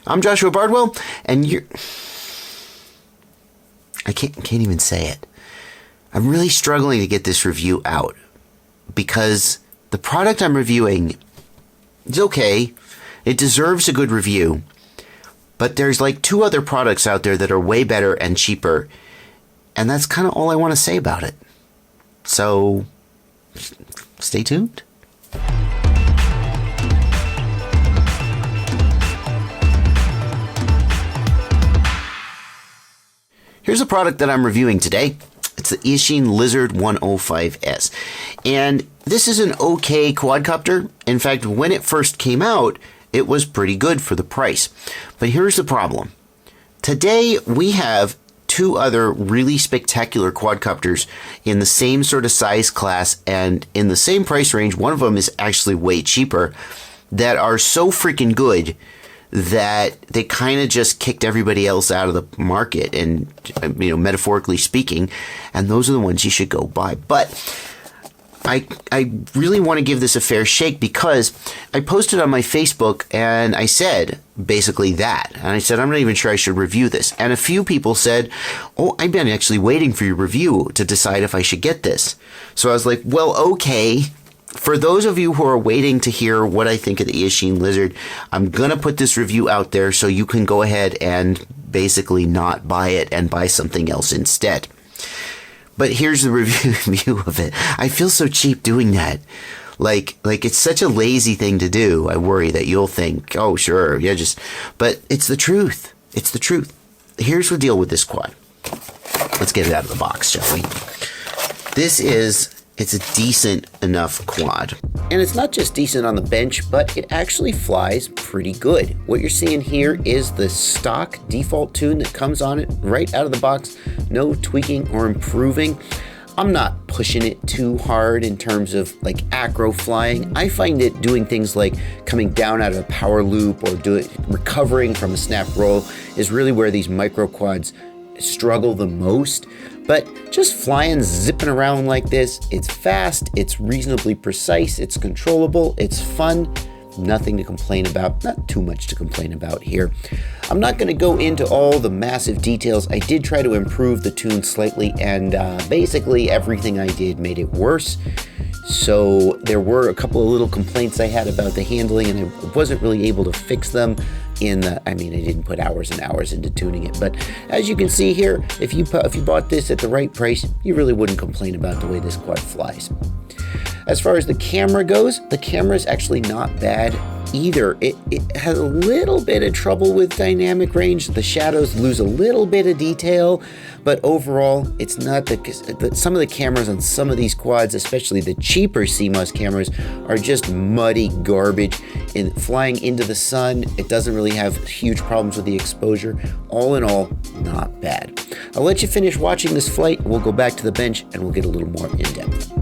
I'm Joshua Bardwell, and I can't even say it. I'm really struggling to get this review out because the product I'm reviewing is okay. It deserves a good review, but there's like 2 other products out there that are way better and cheaper, and that's kind of all I want to say about it. So, stay tuned. Here's a product that I'm reviewing today. It's the Eachine Lizard 105S. And this is an okay quadcopter. In fact, when it first came out, it was pretty good for the price. But here's the problem. Today, we have 2 other really spectacular quadcopters in the same sort of size class and in the same price range. One of them is actually way cheaper, that are so freaking good that they kind of just kicked everybody else out of the market, and metaphorically speaking, and those are the ones you should go buy. But I really want to give this a fair shake because I posted on my Facebook and I said basically that, and I said I'm not even sure I should review this, and a few people said, oh, I've been actually waiting for your review to decide if I should get this. So I was like, well, okay. For those of you who are waiting to hear what I think of the Eachine Lizard, I'm going to put this review out there so you can go ahead and basically not buy it and buy something else instead. But here's the review of it. I feel so cheap doing that. Like it's such a lazy thing to do. I worry that you'll think, oh, sure, yeah, but it's the truth. It's the truth. Here's the deal with this quad. Let's get it out of the box, shall we? It's a decent enough quad. And it's not just decent on the bench, but it actually flies pretty good. What you're seeing here is the stock default tune that comes on it right out of the box. No tweaking or improving. I'm not pushing it too hard in terms of like acro flying. I find it doing things like coming down out of a power loop or recovering from a snap roll is really where these micro quads struggle the most. But just flying, zipping around like this, it's fast, it's reasonably precise, it's controllable, it's fun. Nothing to complain about, not too much to complain about here. I'm not going to go into all the massive details. I did try to improve the tune slightly, and basically everything I did made it worse. So there were a couple of little complaints I had about the handling, and I wasn't really able to fix them I didn't put hours and hours into tuning it. But as you can see here, if you bought this at the right price, you really wouldn't complain about the way this quad flies. As far as the camera goes, the camera is actually not bad either. It has a little bit of trouble with dynamic range. The shadows lose a little bit of detail, but overall, it's not some of the cameras on some of these quads, especially the cheaper CMOS cameras, are just muddy garbage. Flying into the sun, it doesn't really have huge problems with the exposure. All in all, not bad. I'll let you finish watching this flight. We'll go back to the bench and we'll get a little more in depth.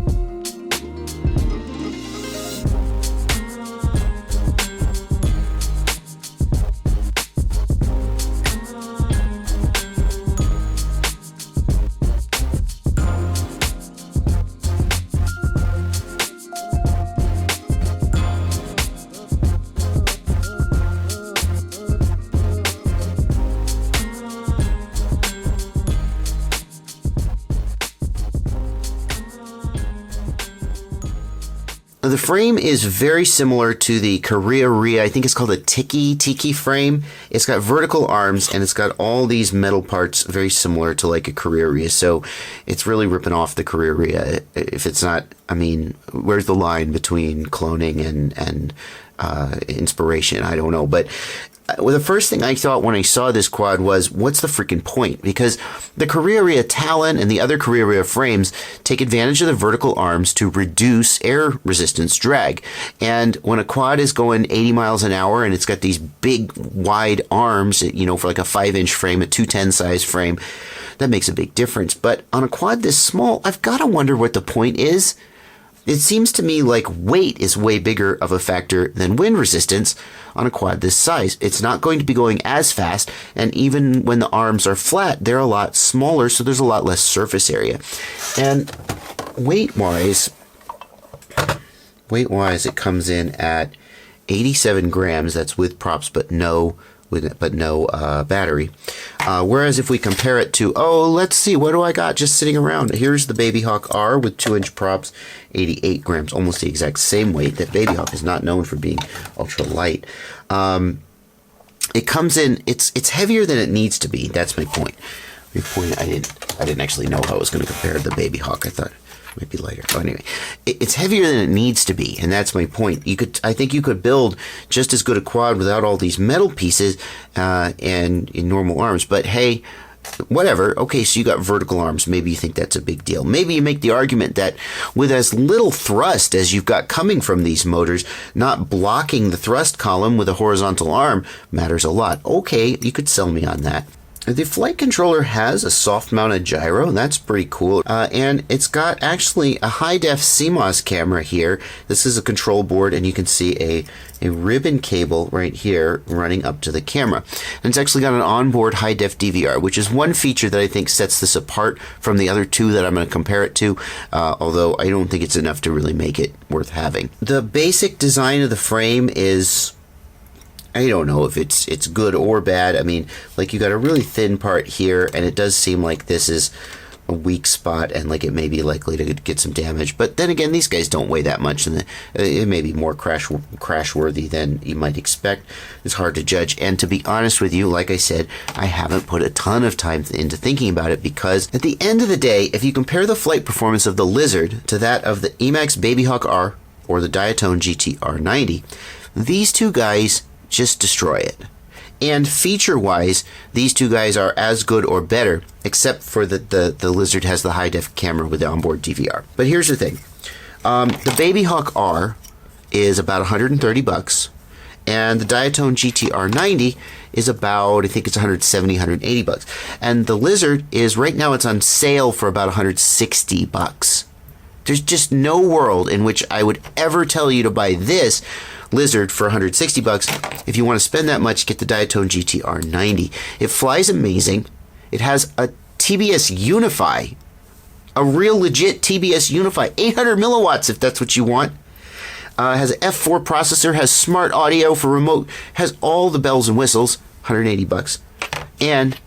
The frame is very similar to the Korea Rhea. I think it's called a Tiki frame. It's got vertical arms and it's got all these metal parts very similar to like a Korea Rhea. So it's really ripping off the Korea Rhea. If it's not, where's the line between cloning and inspiration? I don't know. But the first thing I thought when I saw this quad was, what's the freaking point? Because the Korea Rhea Talon and the other Korea Rhea frames take advantage of the vertical arms to reduce air resistance drag. And when a quad is going 80 miles an hour and it's got these big wide arms, for like a 5-inch frame, a 210 size frame, that makes a big difference. But on a quad this small, I've got to wonder what the point is. It seems to me like weight is way bigger of a factor than wind resistance on a quad this size. It's not going to be going as fast, and even when the arms are flat, they're a lot smaller, so there's a lot less surface area. And weight-wise, it comes in at 87 grams. That's with props, but no but no battery. Whereas if we compare it to, let's see, what do I got just sitting around? Here's the Babyhawk-R with 2-inch props, 88 grams, almost the exact same weight. That Babyhawk is not known for being ultra light. It comes in, it's heavier than it needs to be. That's my point. I didn't actually know how I was going to compare to the Babyhawk. I thought it might be lighter. Oh, anyway, it's heavier than it needs to be, and that's my point. I think you could build just as good a quad without all these metal pieces and in normal arms. But hey, whatever. Okay, so you got vertical arms. Maybe you think that's a big deal. Maybe you make the argument that with as little thrust as you've got coming from these motors, not blocking the thrust column with a horizontal arm matters a lot. Okay, you could sell me on that. The flight controller has a soft-mounted gyro, and that's pretty cool. And it's got actually a high-def CMOS camera here. This is a control board, and you can see a ribbon cable right here running up to the camera. And it's actually got an onboard high-def DVR, which is one feature that I think sets this apart from the other two that I'm going to compare it to, although I don't think it's enough to really make it worth having. The basic design of the frame is, I don't know if it's good or bad. I mean, like, you got a really thin part here, and it does seem like this is a weak spot and like it may be likely to get some damage. But then again, these guys don't weigh that much, and it may be more crash worthy than you might expect. It's hard to judge. And to be honest with you, like I said, I haven't put a ton of time into thinking about it, because at the end of the day, if you compare the flight performance of the Lizard to that of the Emax Babyhawk-R or the Diatone GT-R90, these two guys just destroy it. And feature-wise, these two guys are as good or better, except for that the Lizard has the high-def camera with the onboard DVR. But here's the thing. The Babyhawk-R is about $130, and the Diatone GT-R90 is about, I think it's $170, $180. And the Lizard is, right now it's on sale for about $160. There's just no world in which I would ever tell you to buy this Lizard for $160. If you want to spend that much, get the Diatone GT-R90. It flies amazing. It has a TBS Unify, a real legit TBS Unify, 800 milliwatts if that's what you want. Has an F4 processor, has smart audio for remote, has all the bells and whistles, $180. And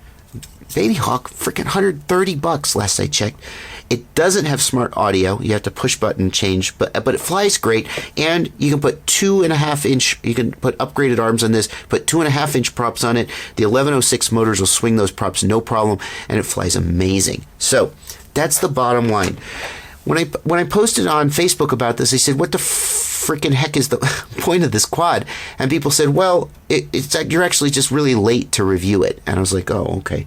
Babyhawk, freaking $130 last I checked. It doesn't have smart audio. You have to push button change, but it flies great. And you can put 2.5 inch, you can put upgraded arms on this, put 2.5 inch props on it. The 1106 motors will swing those props no problem, and it flies amazing. So that's the bottom line. When I posted on Facebook about this, I said, what the freaking heck is the point of this quad? And people said, well, it's like you're actually just really late to review it. And I was like, oh, okay.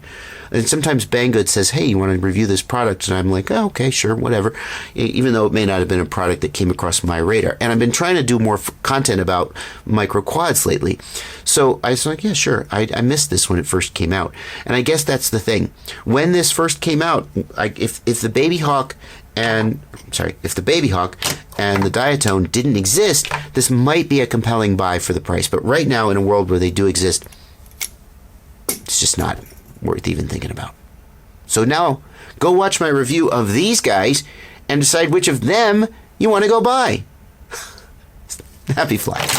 And sometimes Banggood says, hey, you want to review this product? And I'm like, oh, okay, sure, whatever. Even though it may not have been a product that came across my radar. And I've been trying to do more content about micro quads lately. So I was like, yeah, sure. I missed this when it first came out. And I guess that's the thing. When this first came out, if the Babyhawk and the Diatone didn't exist, this might be a compelling buy for the price. But right now, in a world where they do exist, it's just not worth even thinking about. So now, go watch my review of these guys and decide which of them you want to go buy. Happy flying.